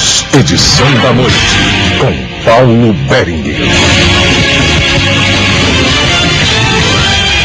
News, edição da noite, com Paulo Bering.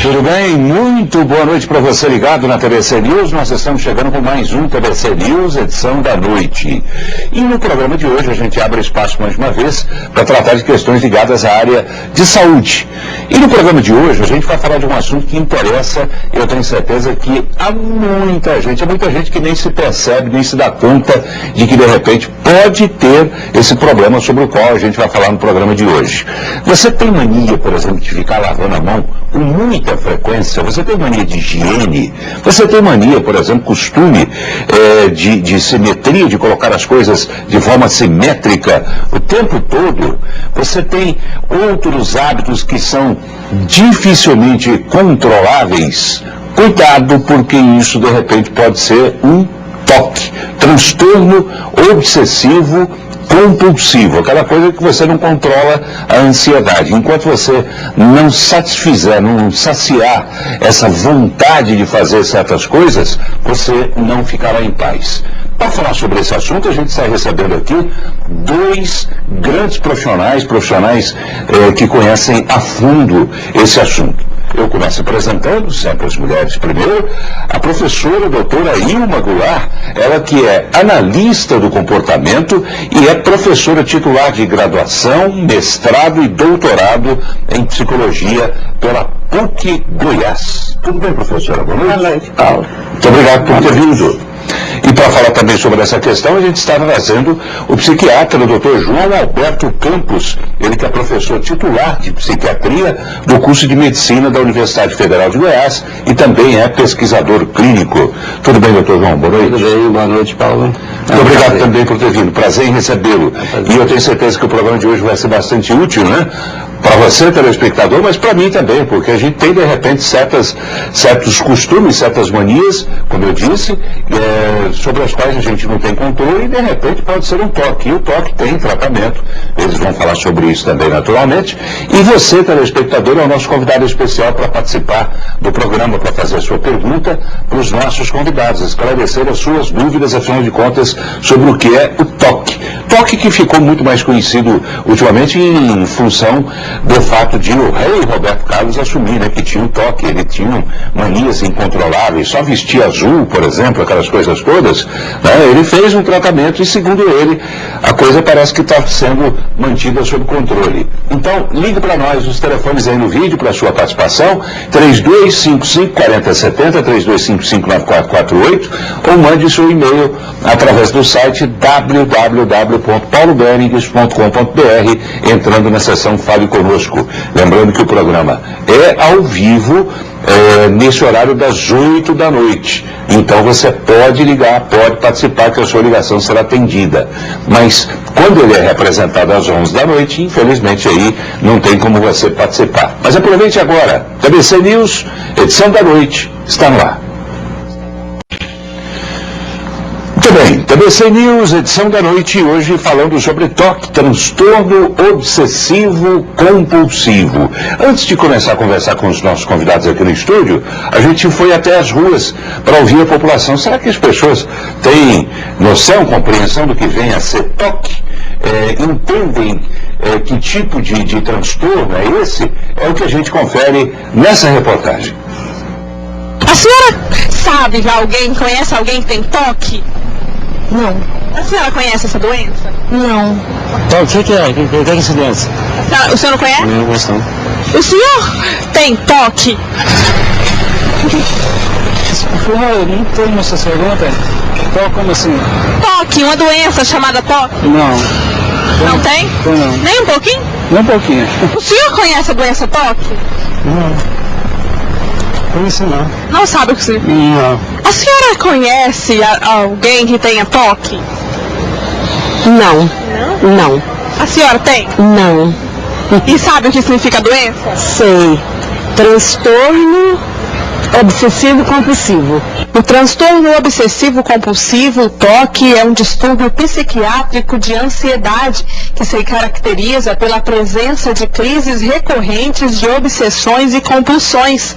Tudo bem? Muito boa noite para você ligado na TBC News. Nós estamos chegando com mais um TBC News, edição da noite. E no programa de hoje a gente abre espaço mais uma vez para tratar de questões ligadas à área de saúde. E no programa de hoje a gente vai falar de um assunto que interessa, eu tenho certeza que há muita gente que nem se percebe, nem se dá conta de que de repente pode ter esse problema sobre o qual a gente vai falar no programa de hoje. Você tem mania, por exemplo, de ficar lavando a mão com muita frequência? Você tem mania de higiene? Você tem mania, por exemplo, costume de simetria, de colocar as coisas de forma simétrica o tempo todo? Você tem outros hábitos que são dificilmente controláveis? Cuidado, porque isso de repente pode ser um TOC, transtorno obsessivo compulsivo, aquela coisa que você não controla a ansiedade. Enquanto você não satisfizer, não saciar essa vontade de fazer certas coisas, você não ficará em paz. Para falar sobre esse assunto, a gente está recebendo aqui dois grandes profissionais que conhecem a fundo esse assunto. Eu começo apresentando, sempre as mulheres primeiro, a professora doutora Ilma Goulart, ela que é analista do comportamento e é professora titular de graduação, mestrado e doutorado em psicologia pela PUC Goiás. Tudo bem, professora? Boa noite. Boa noite, Paulo. Muito obrigado por ter vindo. E para falar também sobre essa questão, a gente está trazendo o psiquiatra, o Dr. João Alberto Campos, ele que é professor titular de psiquiatria do curso de medicina da Universidade Federal de Goiás e também é pesquisador clínico. Tudo bem, Dr. João? Boa noite. Tudo bem, boa noite, Paulo. Muito obrigado também por ter vindo. Prazer em recebê-lo. E eu tenho certeza que o programa de hoje vai ser bastante útil, né? Para você, telespectador, mas para mim também, porque a gente tem, de repente, certos costumes, certas manias, como eu disse, sobre as quais a gente não tem controle e, de repente, pode ser um toque. E o toque tem tratamento. Eles vão falar sobre isso também, naturalmente. E você, telespectador, é o nosso convidado especial para participar do programa, para fazer a sua pergunta para os nossos convidados, esclarecer as suas dúvidas, afinal de contas, sobre o que é o toque. Toque que ficou muito mais conhecido ultimamente em função do fato de o rei Roberto Carlos assumir, né, que tinha um toque, ele tinha manias incontroláveis, só vestia azul, por exemplo, aquelas coisas todas, né? Ele fez um tratamento e, segundo ele, a coisa parece que está sendo mantida sob controle. Então, ligue para nós, os telefones aí no vídeo para a sua participação, 3255-4070, 3255-9448, ou mande o seu e-mail através do site www.pauloberingues.com.br, entrando na seção Fale Conosco. Lembrando que o programa é ao vivo, nesse horário das 8 da noite. Então você pode ligar, pode participar, que a sua ligação será atendida. Mas quando ele é representado às 11 da noite, infelizmente aí não tem como você participar. Mas aproveite agora. TBC News, edição da noite, está no ar. Muito bem, TBC News, edição da noite, hoje falando sobre TOC, transtorno obsessivo compulsivo. Antes de começar a conversar com os nossos convidados aqui no estúdio, a gente foi até as ruas para ouvir a população. Será que as pessoas têm noção, compreensão do que vem a ser TOC? Entendem que tipo de transtorno é esse? É o que a gente confere nessa reportagem. A senhora sabe de alguém, conhece alguém que tem TOC? Não. A senhora conhece essa doença? Não. Então, o que é? O que é essa doença? O senhor não conhece? Não, não. O senhor tem TOC? Eu não tenho essa pergunta. Então, como assim? TOC, uma doença chamada TOC? Não. Não tem? Não. Nem um pouquinho? Nem um pouquinho. O senhor conhece a doença TOC? Não. Conheço não. Não sabe o que você... Não. A senhora conhece alguém que tenha TOC? Não. Não. A senhora tem? Não. E sabe o que significa a doença? Sei. Transtorno obsessivo compulsivo. O transtorno obsessivo-compulsivo, TOC, é um distúrbio psiquiátrico de ansiedade que se caracteriza pela presença de crises recorrentes de obsessões e compulsões.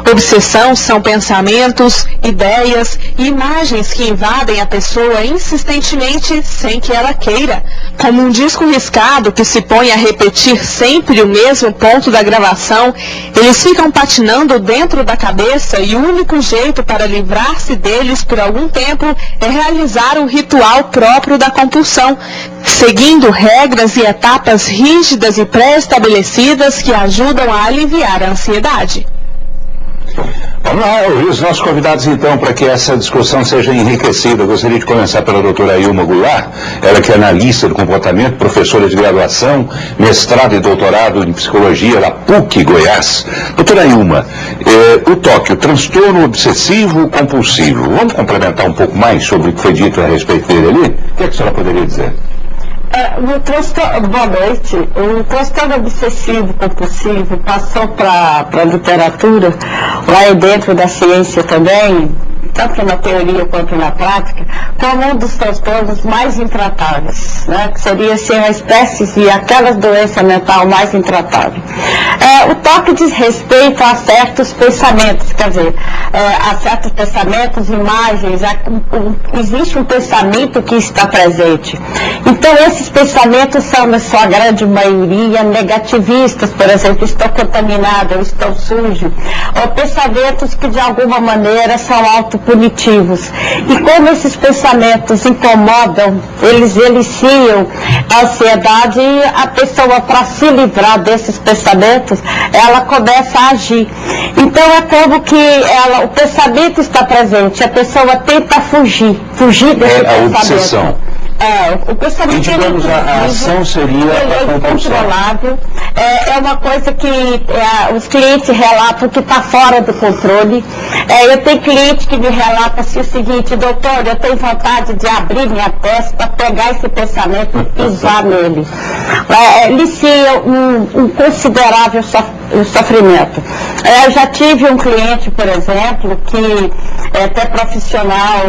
Obsessão são pensamentos, ideias e imagens que invadem a pessoa insistentemente sem que ela queira. Como um disco riscado que se põe a repetir sempre o mesmo ponto da gravação, eles ficam patinando dentro da cabeça e o único jeito para livrar-se deles por algum tempo é realizar o ritual próprio da compulsão, seguindo regras e etapas rígidas e pré-estabelecidas que ajudam a aliviar a ansiedade. Vamos lá, ouvir os nossos convidados então, para que essa discussão seja enriquecida. Eu gostaria de começar pela doutora Ilma Goulart, ela que é analista do comportamento, professora de graduação, mestrado e doutorado em psicologia da PUC Goiás. Doutora Ilma, o TOC, o transtorno obsessivo compulsivo, vamos complementar um pouco mais sobre o que foi dito a respeito dele ali? O que é que a senhora poderia dizer? Boa noite. O transtorno obsessivo compulsivo passou para a literatura, lá dentro da ciência também, tanto na teoria quanto na prática, como um dos transtornos mais intratáveis, né? Que seria ser uma espécie de aquela doença mental mais intratável. O TOC diz respeito a certos pensamentos, quer dizer, a certos pensamentos, imagens, existe um pensamento que está presente. Então, esses pensamentos são, na sua grande maioria, negativistas, por exemplo, estou contaminado, eu estou sujo, ou pensamentos que, de alguma maneira, são autopunitivos. E como esses pensamentos incomodam, eles eliciam a ansiedade, e a pessoa, para se livrar desses pensamentos, ela começa a agir. Então, é como que o pensamento está presente, a pessoa tenta fugir desse pensamento. A obsessão. O pensamento, e digamos, a ação seria a compulsão. É uma coisa que os clientes relatam que está fora do controle. Eu tenho cliente que me relata assim, o seguinte: doutor, eu tenho vontade de abrir minha testa, pegar esse pensamento e pisar nele. Inicia um considerável sofrimento. Eu já tive um cliente, por exemplo, que é até profissional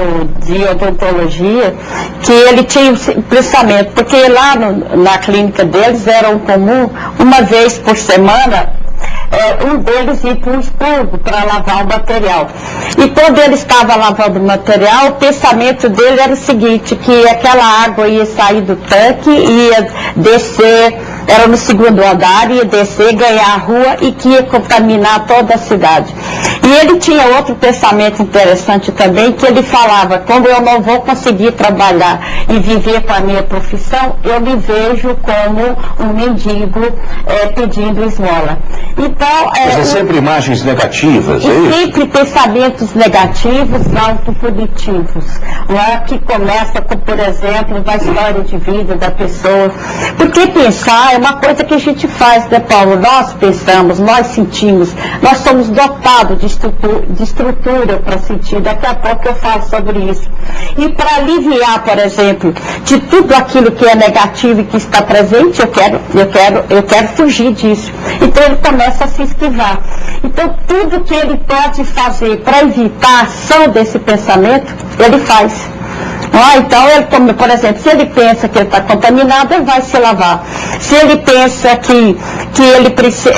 de odontologia, que ele tinha um pensamento, porque lá na clínica deles era comum, uma vez por semana, um deles ir para um expurgo para lavar o material. E quando ele estava lavando o material, o pensamento dele era o seguinte, que aquela água ia sair do tanque, ia descer, era no segundo andar, ia descer, ganhar a rua e que ia contaminar toda a cidade. E ele tinha outro pensamento interessante também, que ele falava: quando eu não vou conseguir trabalhar e viver com a minha profissão, eu me vejo como um mendigo pedindo esmola. Então, mas sempre imagens negativas, é isso? Sempre pensamentos negativos, autopunitivos, que começa com, por exemplo, da história de vida da pessoa. Porque pensar é uma coisa que a gente faz, né, Paulo? Nós pensamos, nós sentimos, nós somos dotados de estrutura para sentir. Daqui a pouco eu falo sobre isso. E para aliviar, por exemplo, de tudo aquilo que é negativo e que está presente, eu quero fugir disso. Então ele começa a se esquivar. Então tudo que ele pode fazer para evitar a ação desse pensamento, ele faz. Então, ele, por exemplo, se ele pensa que ele está contaminado, ele vai se lavar. Se ele pensa que ele precisa,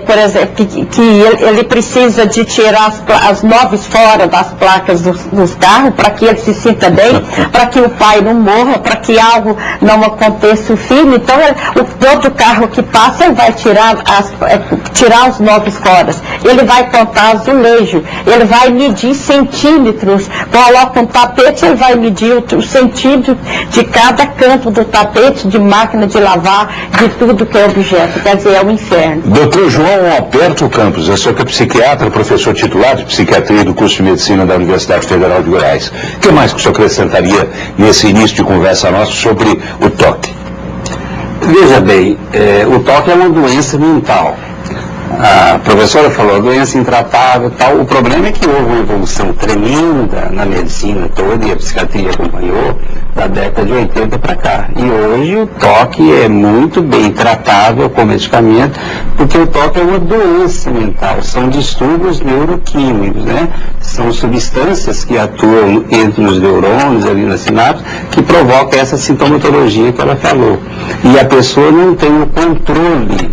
por exemplo, que ele precisa de tirar as móveis fora das placas dos carros, para que ele se sinta bem, para que o pai não morra, para que algo não aconteça o filho. Então, todo carro que passa, ele vai tirar os móveis fora. Ele vai contar azulejo, ele vai medir centímetros, coloca um tapete, ele vai medir o centímetro de cada canto do tapete, de máquina de lavar, de tudo que é objeto. Quer dizer, é o inferno. Doutor João Alberto Campos, o senhor que é psiquiatra, professor titular de psiquiatria do curso de medicina da Universidade Federal de Goiás. O que mais que o senhor acrescentaria nesse início de conversa nossa sobre o TOC? Veja bem, o TOC é uma doença mental. A professora falou, doença intratável e tal. O problema é que houve uma evolução tremenda na medicina toda, e a psiquiatria acompanhou, da década de 80 para cá. E hoje o toque é muito bem tratável com medicamento, porque o toque é uma doença mental, são distúrbios neuroquímicos, né? São substâncias que atuam entre os neurônios, ali na sinapse, que provocam essa sintomatologia que ela falou. E a pessoa não tem o controle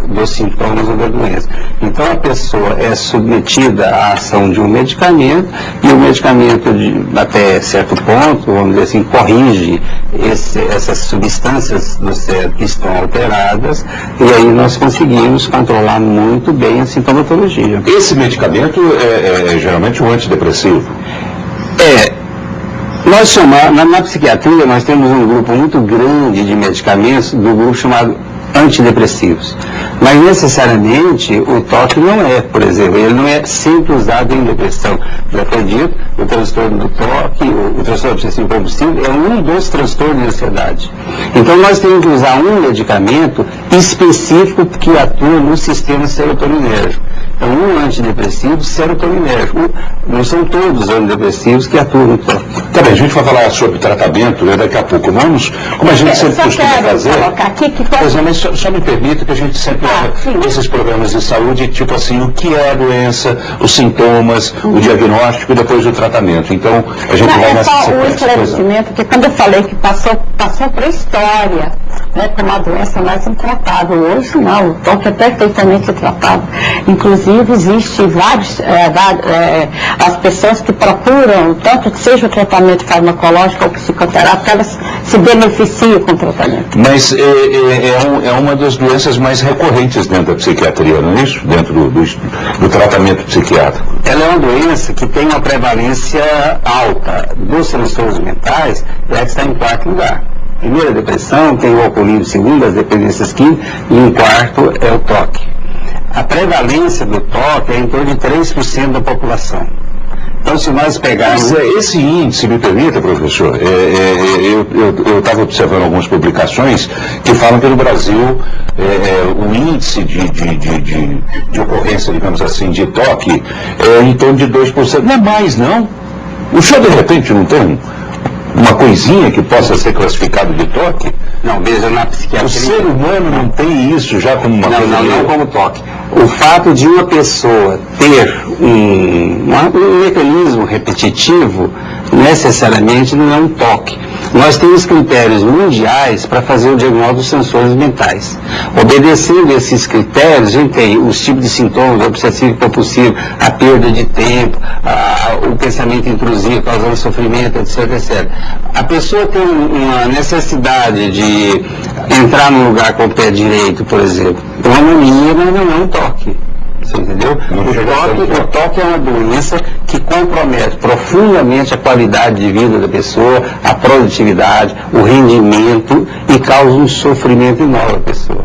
dos sintomas ou da doença. Então a pessoa é submetida à ação de um medicamento, e o medicamento, até certo ponto, vamos dizer assim, corrige essas substâncias do cérebro que estão alteradas, e aí nós conseguimos controlar muito bem a sintomatologia. Esse medicamento é geralmente um antidepressivo? Nós chamamos, na psiquiatria nós temos um grupo muito grande de medicamentos, do grupo chamado antidepressivos. Mas necessariamente o toque não é, por exemplo, ele não é sempre usado em depressão. Já foi dito, o transtorno do toque, o transtorno obsessivo compulsivo é um dos transtornos de ansiedade. Então nós temos que usar um medicamento específico que atua no sistema serotoninérgico. Então um antidepressivo serotoninérgico. Não são todos os antidepressivos que atuam no toque. Tá bem, a gente vai falar sobre tratamento daqui a pouco. Vamos, como a gente sempre costuma fazer. Só me permita que a gente sempre esses programas de saúde, tipo assim, o que é a doença, os sintomas, o diagnóstico e depois o tratamento. Então, a gente vai nessa sequência. O esclarecimento, porque quando eu falei que passou para a história, né, como uma doença mais intratável. Hoje não, o toque é perfeitamente tratável. Inclusive, existe vários, as pessoas que procuram, tanto que seja o tratamento farmacológico ou psicoterápico, elas se beneficiam com o tratamento. Mas é uma das doenças mais recorrentes dentro da psiquiatria, não é isso? Dentro do tratamento psiquiátrico. Ela é uma doença que tem uma prevalência alta dos transtornos mentais, e ela está em quarto lugar. Primeiro a depressão, tem o alcoolismo, segundo as dependências químicas, e em quarto é o toque. A prevalência do toque é em torno de 3% da população. Então, se nós pegarmos... Esse índice, me permita, professor, eu estava observando algumas publicações que falam que no Brasil o índice de ocorrência, digamos assim, de toque é em torno de 2%. Não é mais, não. O senhor, de repente, não tem uma coisinha que possa ser classificado de toque? Não, veja, na psiquiatria... O ser humano não tem isso já como uma coisa... Não como toque. O fato de uma pessoa ter um mecanismo repetitivo, necessariamente não é um toque. Nós temos critérios mundiais para fazer o diagnóstico dos transtornos mentais. Obedecendo esses critérios, a gente tem os tipos de sintomas, obsessivo compulsivo, a perda de tempo, o pensamento intrusivo causando sofrimento, etc, etc. A pessoa tem uma necessidade de entrar num lugar com o pé direito, por exemplo. É uma mania, mas não é um toque. Você entendeu? O toque é uma doença que compromete profundamente a qualidade de vida da pessoa, a produtividade, o rendimento, e causa um sofrimento enorme à pessoa.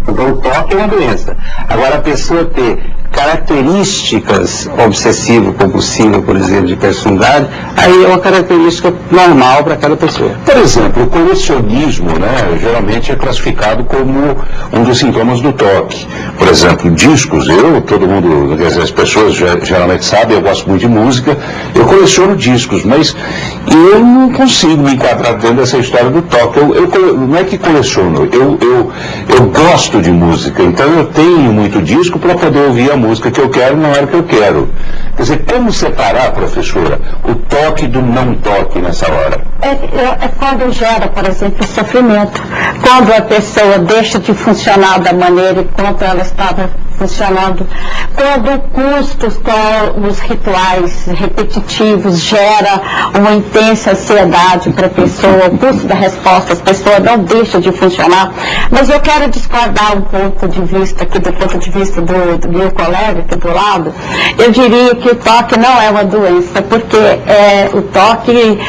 Então o toque é uma doença. Agora, a pessoa ter características obsessivo-compulsivas, por exemplo, de personalidade, aí é uma característica normal para cada pessoa. Por exemplo, o colecionismo, né, geralmente é classificado como um dos sintomas do toque. Por exemplo, discos, todo mundo, as pessoas geralmente sabem, eu gosto muito de música, eu coleciono discos, mas eu não consigo me enquadrar dentro dessa história do toque. Não é que coleciono, eu gosto de música, então eu tenho muito disco para poder ouvir a música que eu quero na hora que eu quero. Quer dizer, como separar, professora, o toque do não toque nessa hora? É quando gera, por exemplo, sofrimento. Quando a pessoa deixa de funcionar da maneira enquanto ela estava funcionando. Quando custos com os rituais repetitivos gera uma intensa ansiedade para a pessoa, o custo da resposta, a pessoa não deixa de funcionar. Mas eu quero discordar um ponto de vista aqui, do ponto de vista do meu colega aqui do lado. Eu diria que o toque não é uma doença, porque o toque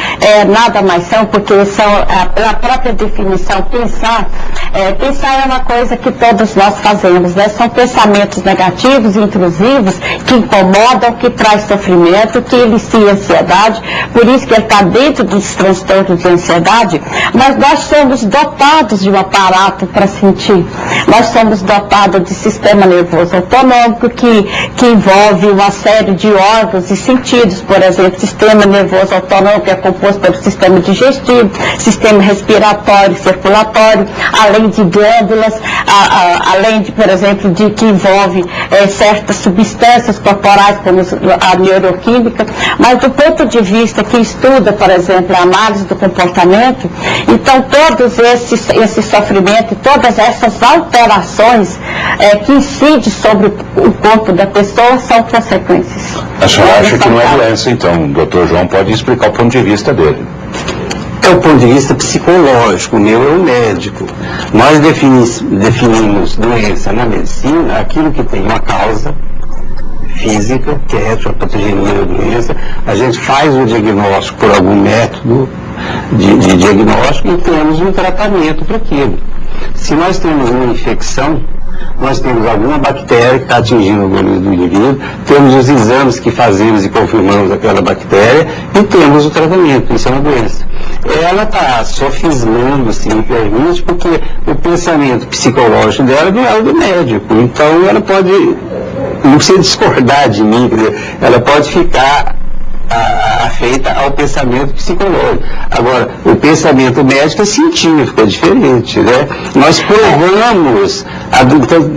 nada mais são, porque são, pela própria definição, pensar é uma coisa que todos nós fazemos, né? São pensamentos pensamentos negativos, intrusivos, que incomodam, que traz sofrimento, que inicia ansiedade, por isso que ele está dentro dos transtornos de ansiedade, mas nós somos dotados de um aparato para sentir. Nós somos dotados de sistema nervoso autonômico que envolve uma série de órgãos e sentidos, por exemplo, sistema nervoso autonômico é composto pelo sistema digestivo, sistema respiratório, circulatório, além de glândulas, além de, por exemplo, de que envolve certas substâncias corporais, como a neuroquímica, mas do ponto de vista que estuda, por exemplo, a análise do comportamento, então todos esse sofrimento, todas essas alterações que incidem sobre o corpo da pessoa são consequências. A senhora acha que não é doença, então? O doutor João pode explicar o ponto de vista dele. É o ponto de vista psicológico, o meu é o médico. Nós definimos doença na medicina aquilo que tem uma causa física, que é a patogenia da doença. A gente faz o diagnóstico por algum método de diagnóstico e temos um tratamento para aquilo. Se nós temos uma infecção, nós temos alguma bactéria que está atingindo o organismo do indivíduo, temos os exames que fazemos e confirmamos aquela bactéria e temos o tratamento. Isso é uma doença. Ela está sofismando, se me permite, porque o pensamento psicológico dela não é o do médico. Então ela pode, não precisa discordar de mim, ela pode ficar afeita ao pensamento psicológico. Agora, o pensamento médico é científico, é diferente, né? Nós provamos,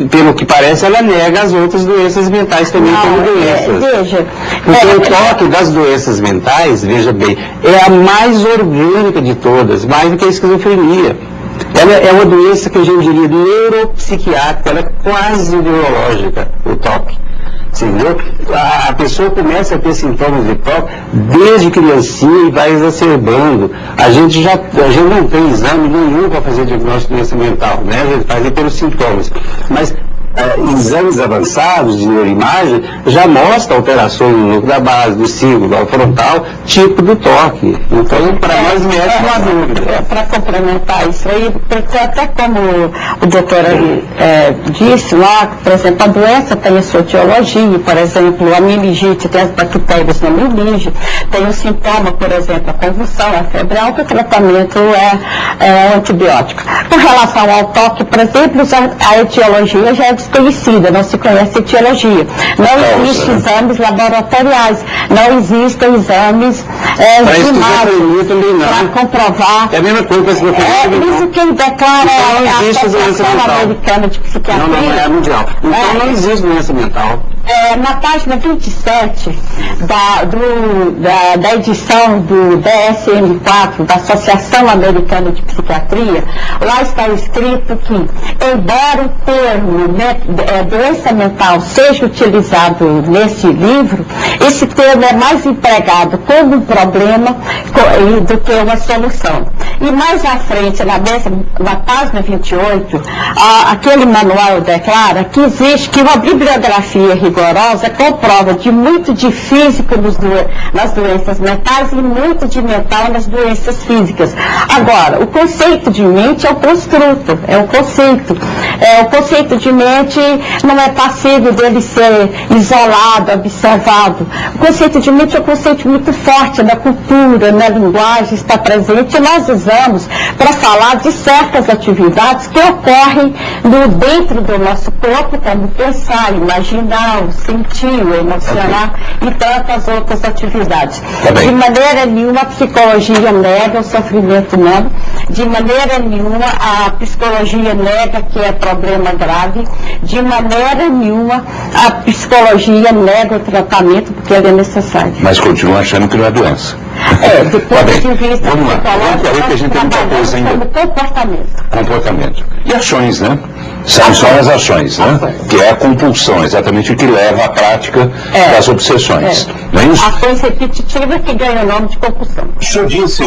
pelo que parece, ela nega as outras doenças mentais também como doenças. Porque o toque das doenças mentais, veja bem, é a mais orgânica de todas, mais do que a esquizofrenia. Ela é uma doença que a gente diria neuropsiquiátrica, ela é quase neurológica, o toque. Entendeu? A pessoa começa a ter sintomas de toque desde criancinha e vai exacerbando. A gente não tem exame nenhum para fazer diagnóstico de doença mental, né? A gente faz pelos sintomas. Mas exames avançados de neuroimagem já mostram alterações no núcleo da base, do círculo, do frontal, tipo do toque. Então, para nós médicos, não há dúvida. Para complementar isso aí, porque até como o doutor disse lá, por exemplo, a doença tem a sua etiologia, por exemplo, a meningite tem as bactérias na meninge, tem o sintoma, por exemplo, a convulsão, a febre alta, o tratamento é antibiótico. Com relação ao toque, por exemplo, a etiologia já é desconhecida, não se conhece a etiologia. Não existem exames laboratoriais, não existem exames para comprovar. É a mesma coisa que você isso quem declara a Associação Americana de Psiquiatria. Não é mundial. Então não existe doença mental. Na página 27 da edição do DSM-4, da Associação Americana de Psiquiatria, lá está escrito que, embora o termo doença mental seja utilizado nesse livro, esse termo é mais empregado como um problema do que uma solução. E mais à frente, na página 28, aquele manual declara que existe que uma bibliografia rigorosa comprova de muito de físico nas doenças mentais e muito de mental nas doenças físicas. Agora, o conceito de mente é o construto, é o conceito. O conceito de mente não é passível dele ser isolado, observado. O conceito de mente é um conceito muito forte na cultura, na linguagem, está presente, e nós usamos para falar de certas atividades que ocorrem dentro do nosso corpo, como pensar, imaginar, sentir, emocionar e tantas outras atividades. De maneira nenhuma a psicologia nega o sofrimento humano, de maneira nenhuma a psicologia nega que é problema grave, de maneira nenhuma a psicologia nega o tratamento porque ele é necessário. Mas continua achando que não é doença. Do ponto de vista psicológico, a gente tem muita coisa ainda. Como Comportamento. E ações, né? São só as ações, né? Que é a compulsão, exatamente o que leva à prática das obsessões. Não é isso? Ações repetitivas que ganham o nome de compulsão. O senhor disse,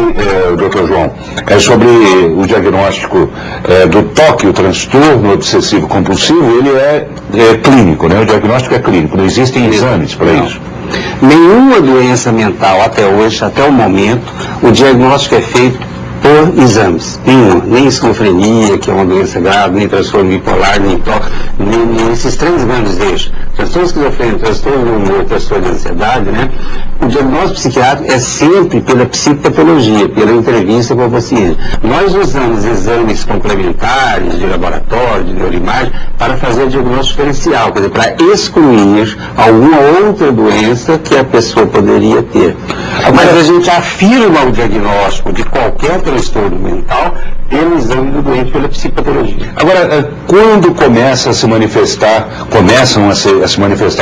doutor João, sobre o diagnóstico do toque, o transtorno obsessivo compulsivo, ele é clínico, né? O diagnóstico é clínico, não existem exames para isso. Nenhuma doença mental até hoje, até o momento, o diagnóstico é feito por por exames. Nem esquizofrenia, que é uma doença grave, nem transtorno bipolar, nem esses três grandes eixos. Transtorno esquizofrênico, transtorno do humor, transtorno de ansiedade, né? O diagnóstico psiquiátrico é sempre pela psicopatologia, pela entrevista com o paciente. Nós usamos exames complementares de laboratório, de neuroimagem, para fazer o diagnóstico diferencial, quer dizer, para excluir alguma outra doença que a pessoa poderia ter. Mas a gente afirma o diagnóstico de qualquer transtorno mental pelo exame do doente, pela psicopatologia. Agora, quando começam a se manifestar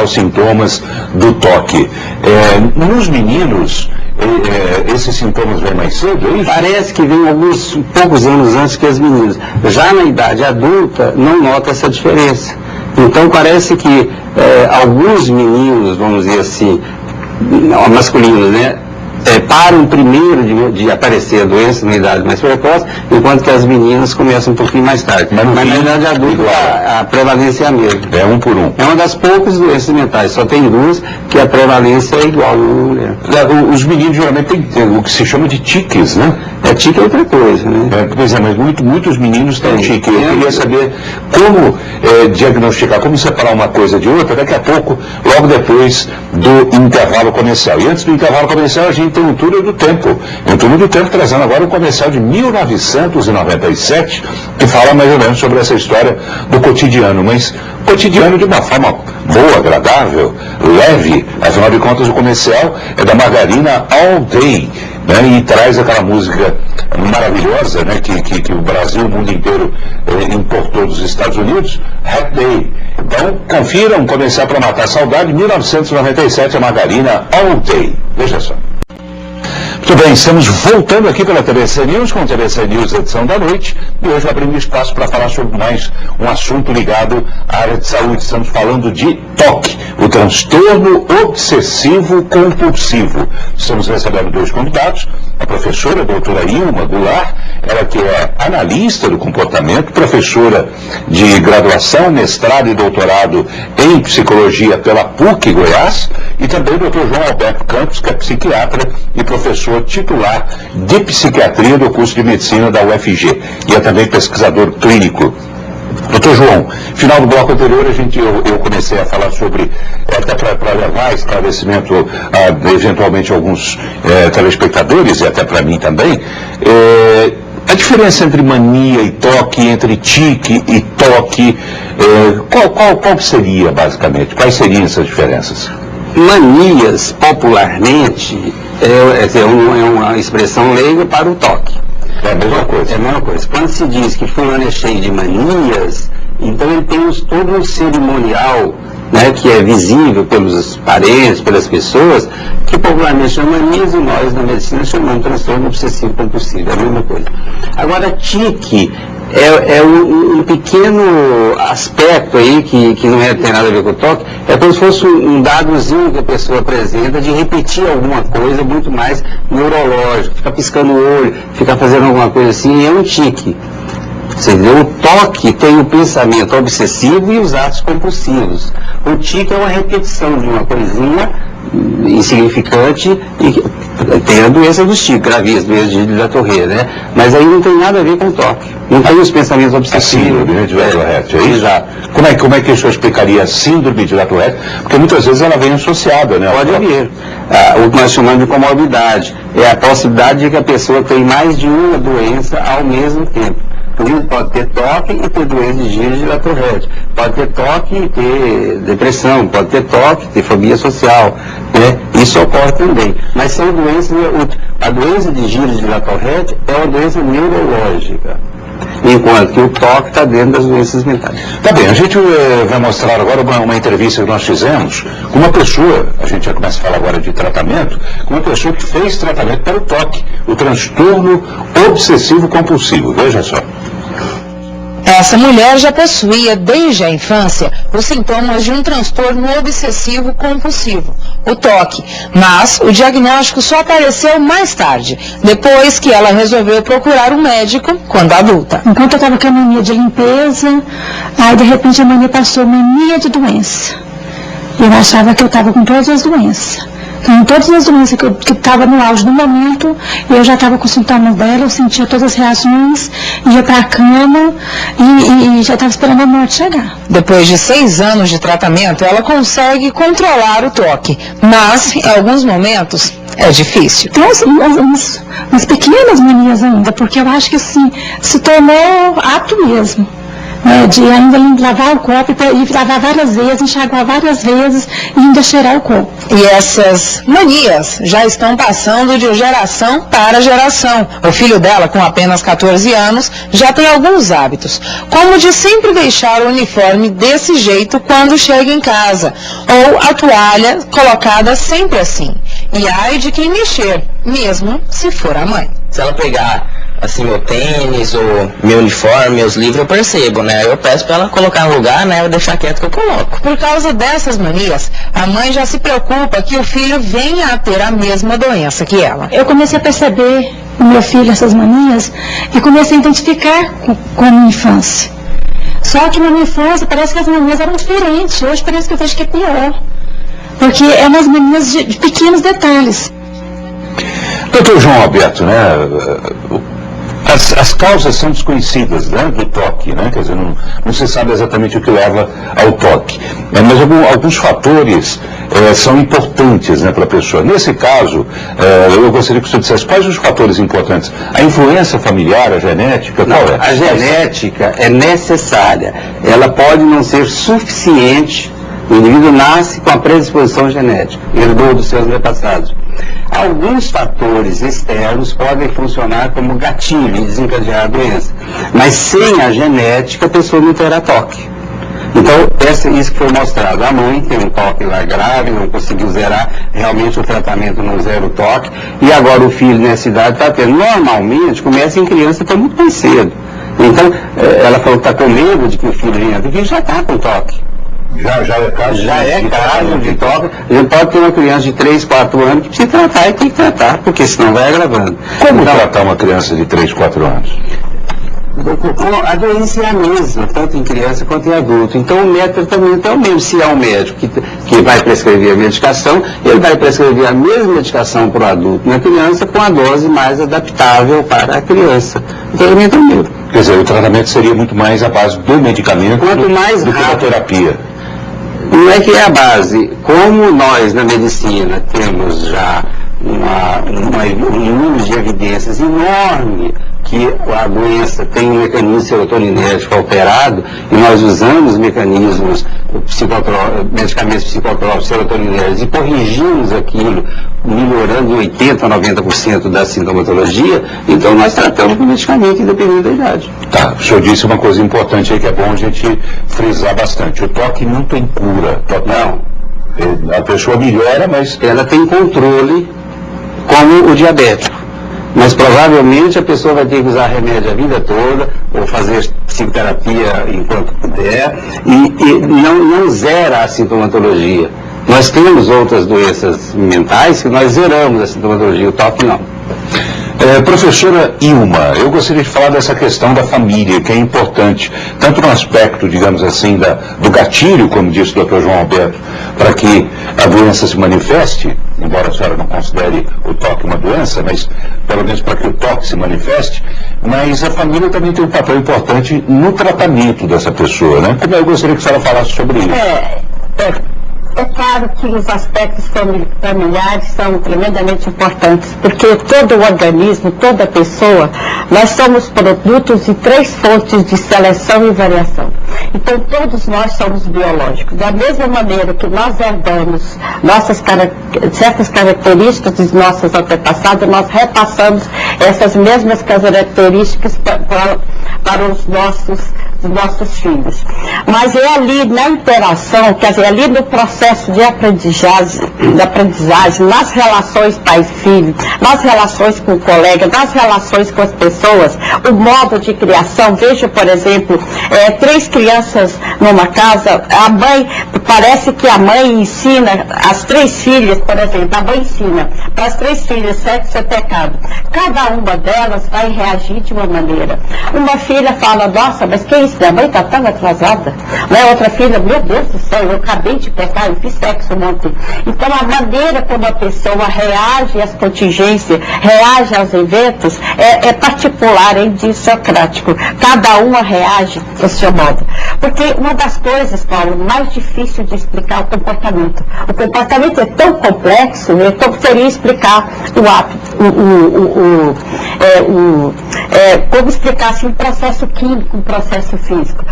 os sintomas do toque? Nos meninos, esses sintomas vêm mais cedo, é isso? Parece que vem poucos anos antes que as meninas. Já na idade adulta, não nota essa diferença. Então, parece que alguns meninos, vamos dizer assim, masculinos, né? Param primeiro de aparecer a doença na idade mais precoce, enquanto que as meninas começam um pouquinho mais tarde. Mas na idade adulta a prevalência é a mesma. É 1 por 1. É uma das poucas doenças mentais, só tem duas que a prevalência é igual na mulher. Os meninos geralmente têm o que se chama de tiques, né? Tique é outra coisa, né? Pois é, mas muitos meninos têm tique. Eu queria saber como diagnosticar, como separar uma coisa de outra, daqui a pouco, logo depois do intervalo comercial. E antes do intervalo comercial, a gente tem um túnel do tempo. Um túnel do tempo trazendo agora um comercial de 1997, que fala mais ou menos sobre essa história do cotidiano, mas cotidiano de uma forma boa, agradável, leve. Afinal de contas, o comercial é da margarina All Day, né, e traz aquela música maravilhosa, né, que o Brasil, o mundo inteiro importou dos Estados Unidos, Happy Day. Então, confira um comercial para matar a saudade, 1997, a margarina All Day. Veja só. Muito bem, estamos voltando aqui pela TBC News, com a TBC News edição da noite, e hoje abrindo espaço para falar sobre mais um assunto ligado à área de saúde. Estamos falando de TOC, o transtorno obsessivo compulsivo. Estamos recebendo 2 convidados, a professora a doutora Ilma Goulart, ela que é analista do comportamento, professora de graduação, mestrado e doutorado em psicologia pela PUC Goiás, e também o doutor João Alberto Campos, que é psiquiatra e professor titular de psiquiatria do curso de medicina da UFG, e é também pesquisador clínico. Doutor João, final do bloco anterior eu comecei a falar sobre, até para levar esclarecimento a eventualmente alguns telespectadores, e até para mim também, a diferença entre mania e toque, entre tique e toque, qual seria basicamente? Quais seriam essas diferenças? Manias, popularmente, é uma expressão leiga para o toque. É a mesma coisa. É a mesma coisa. Quando se diz que fulano é cheio de manias, então ele tem todo um cerimonial, né, que é visível pelos parentes, pelas pessoas, que popularmente chama manias, e nós na medicina chamamos transtorno obsessivo compulsivo. É a mesma coisa. Agora, tique é um pequeno aspecto aí que não tem nada a ver com o toque, é como se fosse um dadozinho que a pessoa apresenta de repetir alguma coisa muito mais neurológico, ficar piscando o olho, ficar fazendo alguma coisa assim, é um tique. Você entendeu? O toque tem o pensamento obsessivo e os atos compulsivos. O tique é uma repetição de uma coisinha insignificante, e tem a doença dos tiques, gravíssima, doença de Gilles de la Tourette, né? Mas aí não tem nada a ver com o toque. Não tem os pensamentos obsessivos. A síndrome de la Tourette, é isso? Exato. Como é que o senhor explicaria a síndrome de la Tourette? Porque muitas vezes ela vem associada, né? Pode vir. O que nós chamamos de comorbidade. É a possibilidade de que a pessoa tenha mais de uma doença ao mesmo tempo. Por isso, pode ter toque e ter doença de Gilles de la Tourette. Pode ter toque e ter depressão. Pode ter toque e ter fobia social. Né? Isso ocorre também. Mas são doenças... A doença de Gilles de la Tourette é uma doença neurológica, enquanto que o toque está dentro das doenças mentais. Tá bem, a gente vai mostrar agora uma entrevista que nós fizemos com uma pessoa, a gente já começa a falar agora de tratamento, com uma pessoa que fez tratamento para o toque, o transtorno obsessivo compulsivo. Veja só. Essa mulher já possuía desde a infância os sintomas de um transtorno obsessivo compulsivo, o toque, mas o diagnóstico só apareceu mais tarde, depois que ela resolveu procurar um médico quando adulta. Enquanto eu estava com a mania de limpeza, aí de repente a mania passou mania de doença. Eu achava que eu estava com todas as doenças. com todas as doenças que estava no auge do momento, eu já estava com sintomas dela, eu sentia todas as reações, ia para a cama e já estava esperando a morte chegar. Depois de 6 anos de tratamento, ela consegue controlar o toque, mas em alguns momentos é difícil. Então, assim, umas pequenas manias ainda, porque eu acho que assim, se tornou ato mesmo. De ainda lavar o copo e lavar várias vezes, enxaguar várias vezes e ainda cheirar o copo. E essas manias já estão passando de geração para geração. O filho dela, com apenas 14 anos, já tem alguns hábitos, como de sempre deixar o uniforme desse jeito quando chega em casa, ou a toalha colocada sempre assim. E ai de quem mexer, mesmo se for a mãe. Se ela pegar assim meu tênis ou meu uniforme, meus livros, eu percebo, né? Eu peço pra ela colocar no lugar, né? Eu deixar quieto que eu coloco. Por causa dessas manias, a mãe já se preocupa que o filho venha a ter a mesma doença que ela. Eu comecei a perceber no meu filho essas manias e comecei a identificar com a minha infância. Só que na minha infância parece que as manias eram diferentes. Hoje parece que eu vejo que é pior. Porque é umas manias de pequenos detalhes. Doutor João Alberto, né? As causas são desconhecidas, né, do toque, né? Quer dizer, não se sabe exatamente o que leva ao toque. Mas alguns fatores são importantes, né, para a pessoa. Nesse caso, eu gostaria que o senhor dissesse quais os fatores importantes. A influência familiar, a genética, qual é? A genética é necessária. Ela pode não ser suficiente. O indivíduo nasce com a predisposição genética, herdou dos seus antepassados. Alguns fatores externos podem funcionar como gatilho e desencadear a doença, mas sem a genética a pessoa não terá toque. Então, isso que foi mostrado. A mãe tem um toque lá grave, não conseguiu zerar, realmente o tratamento não zera o toque, e agora o filho nessa idade está tendo. Normalmente, começa em criança até muito mais cedo. Então, ela falou que está com medo de que o filho venha, porque já está com toque. Já é caso de toque. A gente pode ter uma criança de 3, 4 anos que precisa tratar e tem que tratar, porque senão vai agravando. Como tratar uma criança de 3, 4 anos? A doença é a mesma, tanto em criança quanto em adulto. Então o método também é o mesmo. Se é um médico que vai prescrever a medicação, ele vai prescrever a mesma medicação para o adulto na criança com a dose mais adaptável para a criança. O tratamento é o mesmo. Quer dizer, o tratamento seria muito mais à base do medicamento do que da terapia. Não é que é a base. Como nós na medicina temos já um número de evidências enorme que a doença tem um mecanismo serotoninérgico alterado, e nós usamos mecanismos medicamentos psicotrópicos serotoninérgicos e corrigimos aquilo, melhorando em 80% a 90% da sintomatologia, então nós tratamos com medicamento independente da idade. Tá, o senhor disse uma coisa importante aí que é bom a gente frisar bastante. O toque não tem cura. Não. A pessoa melhora, mas ela tem controle como o diabético. Mas provavelmente a pessoa vai ter que usar remédio a vida toda, ou fazer psicoterapia enquanto puder, e não zera a sintomatologia. Nós temos outras doenças mentais que nós zeramos a sintomatologia, o toque não. Professora Ilma, eu gostaria de falar dessa questão da família, que é importante, tanto no aspecto, digamos assim, do gatilho, como disse o Dr. João Alberto, para que a doença se manifeste, embora a senhora não considere o toque uma doença, mas pelo menos para que o toque se manifeste, mas a família também tem um papel importante no tratamento dessa pessoa, né? Como eu gostaria que a senhora falasse sobre isso. É claro que os aspectos familiares são tremendamente importantes, porque todo o organismo, toda pessoa, nós somos produtos de 3 fontes de seleção e variação. Então todos nós somos biológicos. Da mesma maneira que nós herdamos certas características dos nossos antepassados, nós repassamos essas mesmas características para os nossos filhos. Mas é ali na interação, quer dizer, ali no processo de aprendizagem, nas relações pai-filho, nas relações com o colega, nas relações com as pessoas, o modo de criação. Veja, por exemplo, 3 crianças numa casa, a mãe, parece que a mãe ensina, as 3 filhas, por exemplo, a mãe ensina para as 3 filhas, sexo é pecado. Cada uma delas vai reagir de uma maneira. Uma filha fala, nossa, mas quem disse, minha mãe está tão atrasada. Outra filha, meu Deus do céu, eu acabei de pegar, eu fiz sexo ontem. Então a maneira como a pessoa reage às contingências, reage aos eventos, é particular, é idiosincrático. Cada uma reage ao seu modo. Porque uma das coisas, Paulo, mais difícil de explicar é o comportamento. O comportamento é tão complexo, como seria explicar o ato, como explicar assim, um processo químico, um processo físico.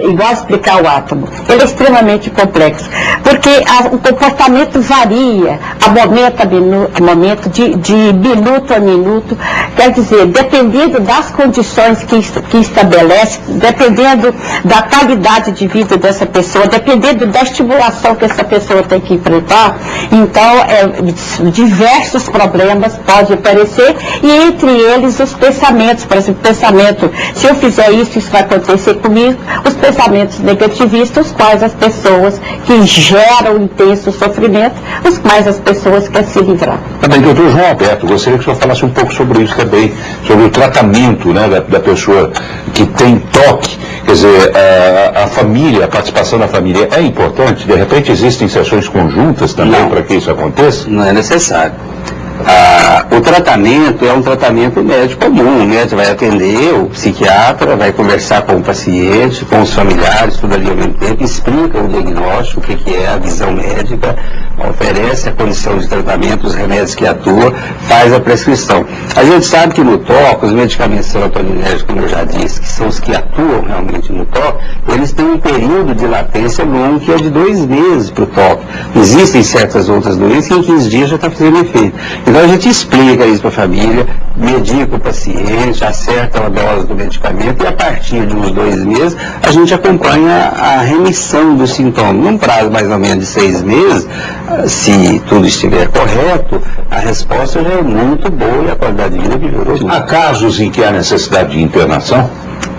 Igual explicar o átomo. Ele é extremamente complexo. Porque o comportamento varia a momento, de minuto a minuto. Quer dizer, dependendo das condições que estabelece, dependendo da qualidade de vida dessa pessoa, dependendo da estimulação que essa pessoa tem que enfrentar, então diversos problemas podem aparecer, e entre eles os pensamentos. Por exemplo, pensamento, se eu fizer isso vai acontecer comigo. Os pensamentos negativistas, os quais as pessoas que geram intenso sofrimento, os quais as pessoas querem se livrar. Também, doutor João Alberto, gostaria que o senhor falasse um pouco sobre isso também, sobre o tratamento, né, da pessoa que tem toque. Quer dizer, a família, a participação da família é importante? De repente existem sessões conjuntas também para que isso aconteça? Não é necessário. O tratamento é um tratamento médico comum. O médico vai atender, o psiquiatra vai conversar com o paciente, com os familiares, tudo ali ao mesmo tempo, explica o diagnóstico, o que é a visão médica, oferece a condição de tratamento, os remédios que atuam, faz a prescrição. A gente sabe que no toque, os medicamentos serotoninérgicos, como eu já disse, que são os que atuam realmente no toque, eles têm um período de latência longo que é de 2 meses para o toque. Existem certas outras doenças que em 15 dias já está fazendo efeito. Então a gente explica isso para a família, medica o paciente, acerta a dose do medicamento e a partir de uns 2 meses a gente acompanha a remissão dos sintomas. Num prazo mais ou menos de 6 meses, se tudo estiver correto, a resposta já é muito boa e a qualidade de vida melhorou muito. Há casos em que há necessidade de internação?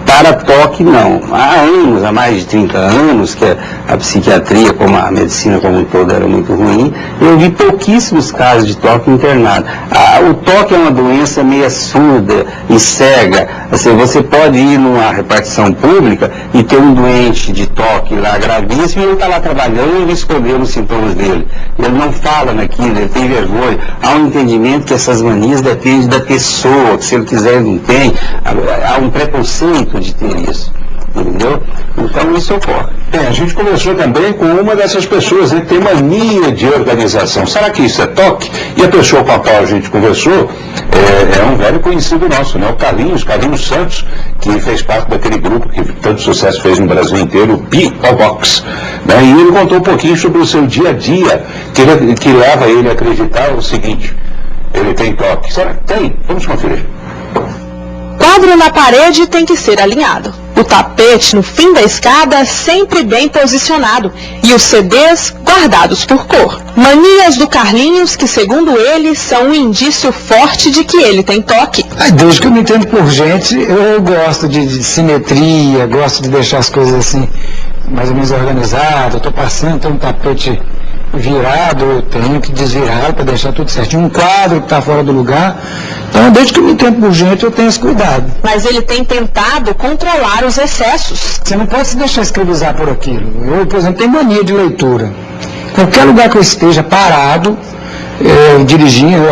Para toque, não. Há anos, há mais de 30 anos, que a psiquiatria, como a medicina como um todo, era muito ruim, eu vi pouquíssimos casos de toque internado. O toque é uma doença meio surda e cega. Assim, você pode ir numa repartição pública e ter um doente de toque lá gravíssimo e ele está lá trabalhando e escondendo os sintomas dele. Ele não fala naquilo, ele tem vergonha. Há um entendimento que essas manias dependem da pessoa, que se ele quiser ele não tem. Há um preconceito de ter isso, entendeu? Então isso ocorre. A gente conversou também com uma dessas pessoas, que tem mania de organização. Será que isso é toque? E a pessoa com a qual a gente conversou é um velho conhecido nosso, né? O Carlinhos Santos, que fez parte daquele grupo que tanto sucesso fez no Brasil inteiro, o P.O.Box. Né? E ele contou um pouquinho sobre o seu dia a dia, que leva ele a acreditar o seguinte: ele tem toque. Será que tem? Vamos conferir. Quadro na parede tem que ser alinhado. O tapete no fim da escada sempre bem posicionado. E os CDs guardados por cor. Manias do Carlinhos que, segundo ele, são um indício forte de que ele tem toque. Desde que eu me entendo por gente, eu gosto de simetria, gosto de deixar as coisas assim, mais ou menos organizadas. Eu estou passando, tem um tapete virado, eu tenho que desvirá-lo para deixar tudo certinho. Um quadro que está fora do lugar. Então, desde que eu me entendo por gente, eu tenho esse cuidado. Mas ele tem tentado controlar os excessos. Você não pode se deixar escravizar por aquilo. Eu, por exemplo, tenho mania de leitura. Qualquer lugar que eu esteja parado, dirigindo,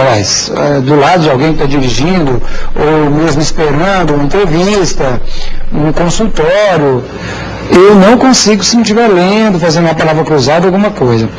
do lado de alguém que está dirigindo, ou mesmo esperando uma entrevista, um consultório, eu não consigo se não estiver lendo, fazendo uma palavra cruzada, alguma coisa.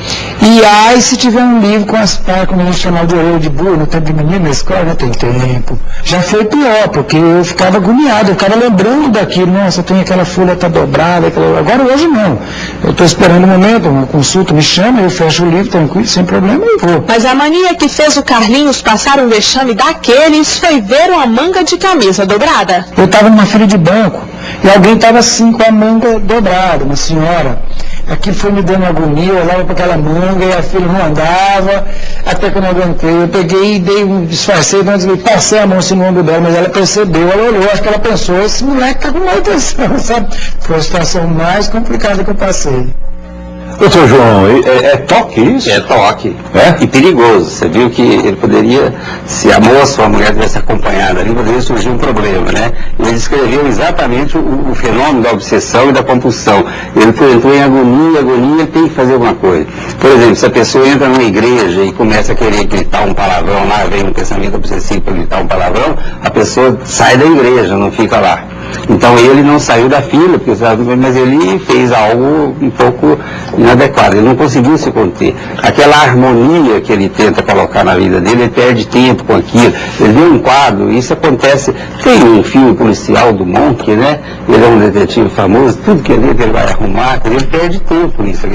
E se tiver um livro com as páginas, como a gente chamava de orelha de burro, no tempo de menino na escola, não tem tempo. Já foi pior, porque eu ficava agoniado, eu ficava lembrando daquilo, nossa, tem aquela folha está dobrada, agora hoje não. Eu estou esperando um momento, uma consulta me chama, eu fecho o livro, tranquilo, sem problema, e vou. Mas a mania que fez o Carlinhos passar um vexame daqueles foi ver uma manga de camisa dobrada. Eu estava numa fila de banco, e alguém estava assim com a manga dobrada, uma senhora. Aquilo foi me dando agonia, eu olhava para aquela manga e a filha não andava, até que eu não aguentei. Eu peguei e disfarcei, passei a mão assim no ombro dela, mas ela percebeu, ela olhou, acho que ela pensou, esse moleque está com má intenção, sabe? Foi a situação mais complicada que eu passei. Doutor João, é toque isso? É toque. É? E perigoso. Você viu que ele poderia, se a moça ou a mulher tivesse acompanhado ali, poderia surgir um problema, né? Ele descreveu exatamente o fenômeno da obsessão e da compulsão. Ele entrou em agonia, ele tem que fazer alguma coisa. Por exemplo, se a pessoa entra numa igreja e começa a querer gritar um palavrão, lá vem um pensamento obsessivo para gritar um palavrão, a pessoa sai da igreja, não fica lá. Então ele não saiu da fila, mas ele fez algo um pouco inadequado, ele não conseguiu se conter. Aquela harmonia que ele tenta colocar na vida dele, ele perde tempo com aquilo. Ele vê um quadro, isso acontece, tem um filme policial do Monk, né? Ele é um detetive famoso, tudo que ele vai arrumar, ele perde tempo nisso.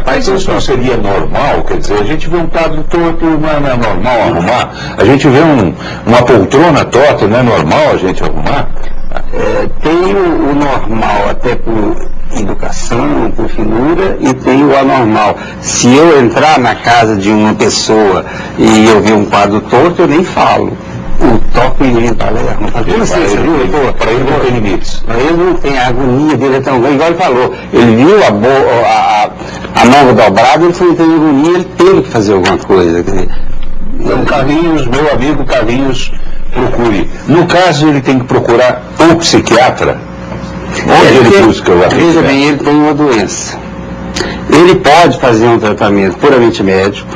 Mas isso não seria normal? Quer dizer, a gente vê um quadro torto, não é normal arrumar? A gente vê uma poltrona torta, não é normal a gente arrumar? Tem o normal até por educação, por finura, e tem o anormal. Se eu entrar na casa de uma pessoa e eu ver um quadro torto, eu nem falo. O toque ele vai lá e arruma. Para ele não tem limites. Para ele não tem, a agonia dele é tão grande, igual ele falou. Ele viu a mão dobrada, ele foi em agonia, ele teve que fazer alguma coisa. Então, Carlinhos, meu amigo Carlinhos, procure. No caso, ele tem que procurar um psiquiatra. Onde ele busca o atendimento? Veja bem, ele tem uma doença. Ele pode fazer um tratamento puramente médico,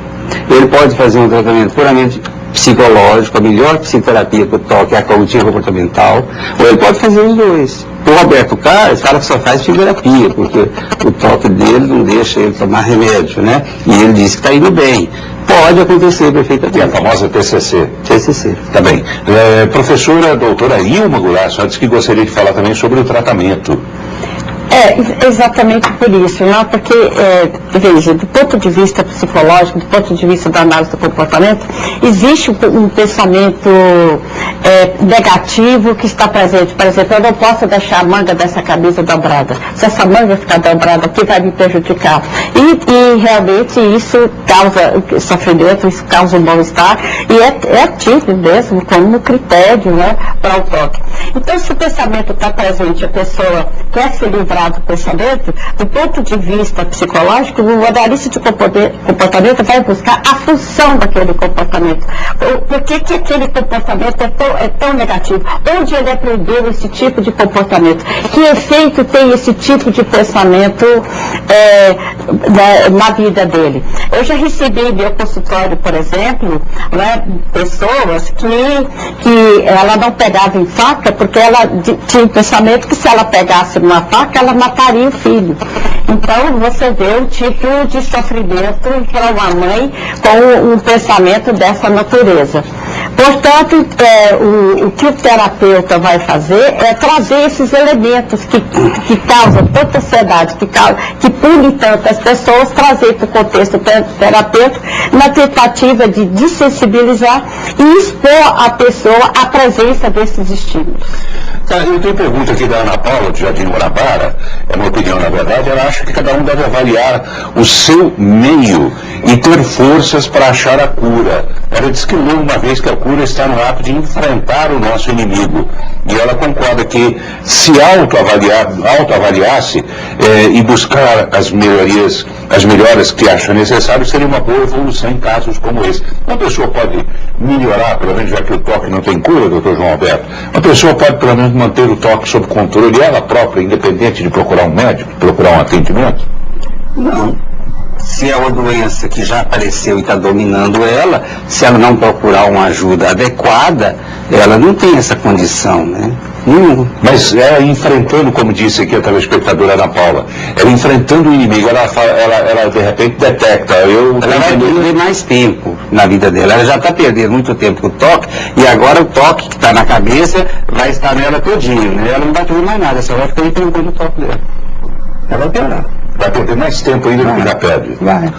ele pode fazer um tratamento puramente psicológico, a melhor psicoterapia para o toque é a cognitiva comportamental, ou ele pode fazer os dois. O Roberto Carlos fala que só faz psicoterapia, porque o toque dele não deixa ele tomar remédio, né? E ele diz que está indo bem. Pode acontecer perfeitamente. E a famosa TCC. TCC. Tá bem. Professora doutora Ilma Goulart, só disse que gostaria de falar também sobre o tratamento. Exatamente por isso, não? Porque, veja, do ponto de vista psicológico, do ponto de vista da análise do comportamento, existe um pensamento negativo que está presente. Por exemplo, eu não posso deixar a manga dessa camisa dobrada. Se essa manga ficar dobrada aqui, vai me prejudicar. E realmente isso causa sofrimento, isso causa um mal-estar, e é tido mesmo como critério, né, para o toque. Então, se o pensamento está presente, a pessoa quer se livrar do pensamento, do ponto de vista psicológico, o analista de comportamento vai buscar a função daquele comportamento. Por que aquele comportamento é tão negativo? Onde ele aprendeu esse tipo de comportamento? Que efeito tem esse tipo de pensamento na vida dele? Eu já recebi em meu consultório, por exemplo, né, pessoas que ela não pegava em faca porque ela tinha o pensamento que se ela pegasse numa faca, ela mataria o filho. Então, você vê um tipo de sofrimento para uma mãe com um pensamento dessa natureza. Portanto, o que o terapeuta vai fazer é trazer esses elementos que causam tanta ansiedade, que punem tantas pessoas, trazer para o contexto terapêutico, na tentativa de desensibilizar e expor a pessoa à presença desses estímulos. Eu tenho pergunta aqui da Ana Paula, de Jardim Guarabara, é uma opinião na verdade, ela acha que cada um deve avaliar o seu meio e ter forças para achar a cura. Ela disse que leu uma vez que a cura está no ato de enfrentar o nosso inimigo. E ela concorda que se autoavaliasse e buscar as melhoras que acha necessário, seria uma boa evolução em casos como esse. Uma pessoa pode melhorar, pelo menos já que o toque não tem cura, doutor João Alberto, uma pessoa pode pelo menos manter o toque sob controle ela própria, independente de procurar um médico, procurar um atendimento? Não. Se é uma doença que já apareceu e está dominando ela, se ela não procurar uma ajuda adequada, ela não tem essa condição, né? Mas ela enfrentando, como disse aqui a telespectadora Ana Paula, ela enfrentando o inimigo, ela de repente detecta. Ela vai perder mais tempo na vida dela. Ela já está perdendo muito tempo com o toque, e agora o toque que está na cabeça vai estar nela todinho, né? Ela não vai fazer mais nada, só vai ficar enfrentando o toque dela. Ela vai piorar. Vai perder mais tempo ainda do que já perde. Vai.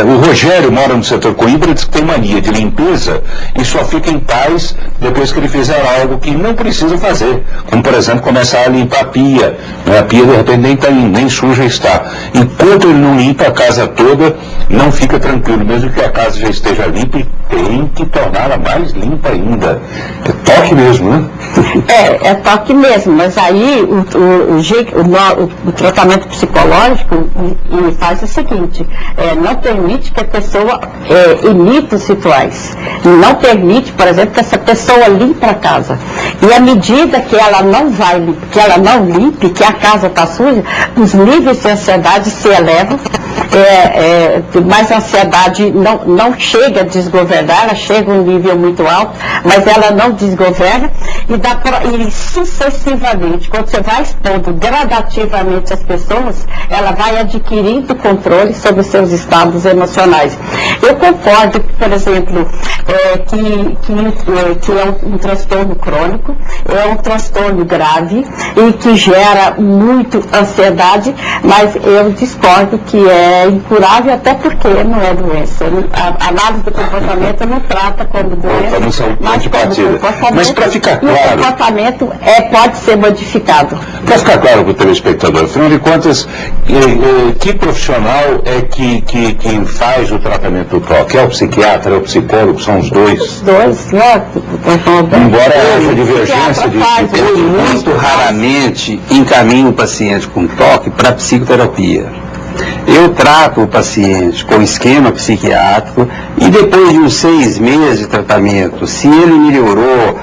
O Rogério mora no setor Coimbra, diz que tem mania de limpeza e só fica em paz depois que ele fizer algo que não precisa fazer. Como, por exemplo, começar a limpar a pia. A pia, de repente, nem suja está. Enquanto ele não limpa a casa toda, não fica tranquilo. Mesmo que a casa já esteja limpa, tem que torná-la mais limpa ainda. É toque mesmo, né? É toque mesmo, mas aí o tratamento psicológico médico e faz o seguinte, não permite que a pessoa imite os rituais. Não permite, por exemplo, que essa pessoa limpe a casa. E à medida que ela não limpe, que a casa está suja, os níveis de ansiedade se elevam. Mas a ansiedade não chega a desgovernar, ela chega a um nível muito alto, mas ela não desgoverna e sucessivamente, quando você vai expondo gradativamente as pessoas, ela vai adquirindo controle sobre os seus estados emocionais. Eu concordo que, por exemplo, que é um transtorno crônico, é um transtorno grave e que gera muito ansiedade, mas eu discordo que é incurável, até porque não é doença. A análise do comportamento não trata como doença, mas como comportamento. Mas para ficar claro, o comportamento pode ser modificado. Para ficar claro para o telespectador, afinal de contas, que profissional é que faz o tratamento do toque? É o psiquiatra, é o psicólogo, são os dois? Os dois, lógico. Embora haja divergência de muito raramente encaminho o paciente com toque para psicoterapia. Eu trato o paciente com esquema psiquiátrico e depois de uns 6 meses de tratamento, se ele melhorou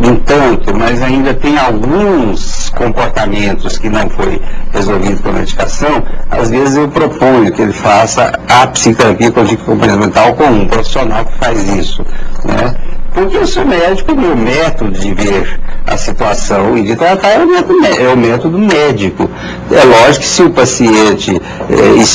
um tanto, mas ainda tem alguns comportamentos que não foi resolvido com a medicação, às vezes eu proponho que ele faça a psicoterapia comportamental com um profissional que faz isso, né? Porque eu sou médico e meu método de ver a situação e de tratar é o método médico. É lógico que se o paciente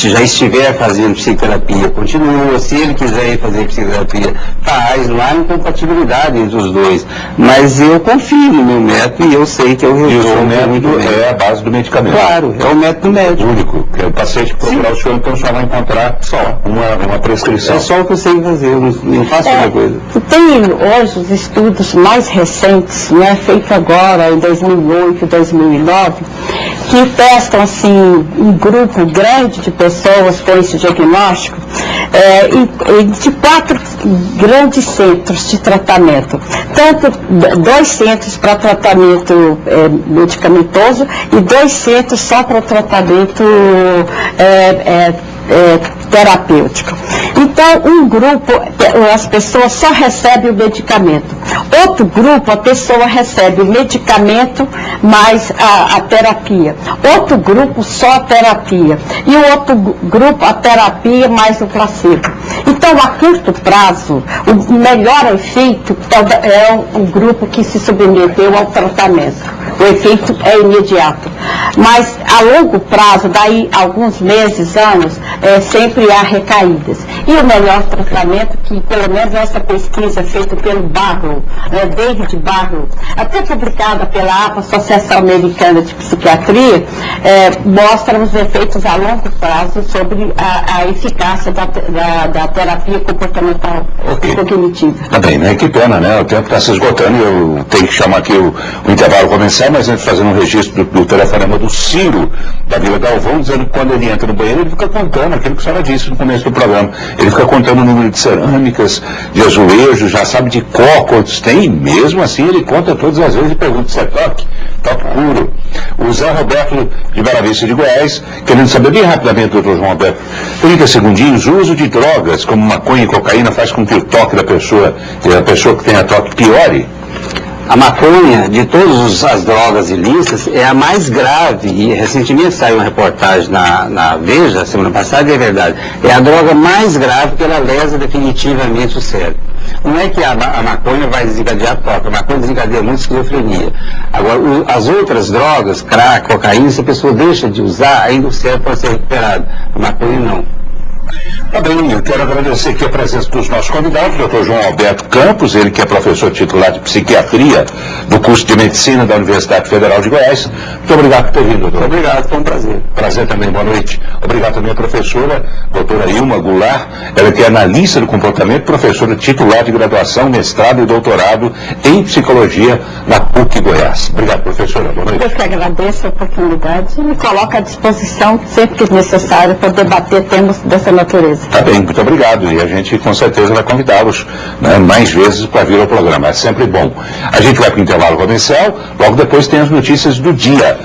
já estiver fazendo psicoterapia, continua. Se ele quiser ir fazer psicoterapia, faz. Não há incompatibilidade entre os dois. Mas eu confio no meu método e eu sei que eu resolvo. E o seu método é a base do medicamento? Claro, é o método médico. Único. Que o paciente procurar o senhor, então só vai encontrar só uma prescrição. É só o que eu sei fazer, eu não faço outra coisa. Tem hoje os estudos mais recentes, né, feitos agora em 2008, 2009, que testam assim um grupo grande de pessoas com esse diagnóstico de 4 grandes centros de tratamento, tanto 2 centros para tratamento medicamentoso e 2 centros só para tratamento terapêutico. Então, um grupo, as pessoas só recebem o medicamento. Outro grupo, a pessoa recebe o medicamento mais a terapia. Outro grupo, só a terapia. E o outro grupo, a terapia mais o placebo. Então, a curto prazo, o melhor efeito é o grupo que se submeteu ao tratamento. O efeito é imediato. Mas, a longo prazo, daí alguns meses, anos, sempre há recaídas. E o melhor tratamento, que pelo menos essa pesquisa feita pelo Barrow, David Barrow, até publicada pela APA, Associação Americana de Psiquiatria, mostra os efeitos a longo prazo sobre a eficácia da terapia comportamental cognitiva. Tá bem, né? Que pena, né? O tempo está se esgotando e eu tenho que chamar aqui o intervalo comercial, mas antes de fazer um registro do telefonema do Ciro, da Vila Galvão, dizendo que quando ele entra no banheiro, ele fica contando aquilo que a senhora disse no começo do programa. Ele fica contando o número de cerâmicas, de azulejos, já sabe de quantos tem, e mesmo assim ele conta todas as vezes e pergunta se é toque puro. O Zé Roberto de Bela Vista de Goiás, querendo saber bem rapidamente, doutor João Alberto, 30 segundinhos, o uso de drogas como maconha e cocaína faz com que o toque da pessoa, a pessoa que tem a toque, piore? A maconha, de todas as drogas ilícitas, é a mais grave, e recentemente saiu uma reportagem na Veja, semana passada, e é verdade, é a droga mais grave porque ela lesa definitivamente o cérebro. Não é que a maconha vai desencadear toque, a maconha desencadeia muito esquizofrenia. Agora, as outras drogas, crack, cocaína, se a pessoa deixa de usar, ainda o cérebro pode ser recuperado. A maconha não. Tá bem, eu quero agradecer aqui a presença dos nossos convidados, Dr. João Alberto Campos, ele que é professor titular de psiquiatria do curso de medicina da Universidade Federal de Goiás. Muito obrigado por ter vindo, doutor. Obrigado, foi um prazer. Prazer também, boa noite. Obrigado também à professora, doutora Ilma Goulart, ela que é analista do comportamento, professora titular de graduação, mestrado e doutorado em psicologia na PUC Goiás. Obrigado, professora, boa noite. Eu que agradeço a oportunidade e me coloco à disposição sempre que necessário para debater temas dessa natureza. Tá bem, muito obrigado. E a gente com certeza vai convidá-los, né, mais vezes para vir ao programa. É sempre bom. A gente vai para o intervalo comercial, logo depois tem as notícias do dia.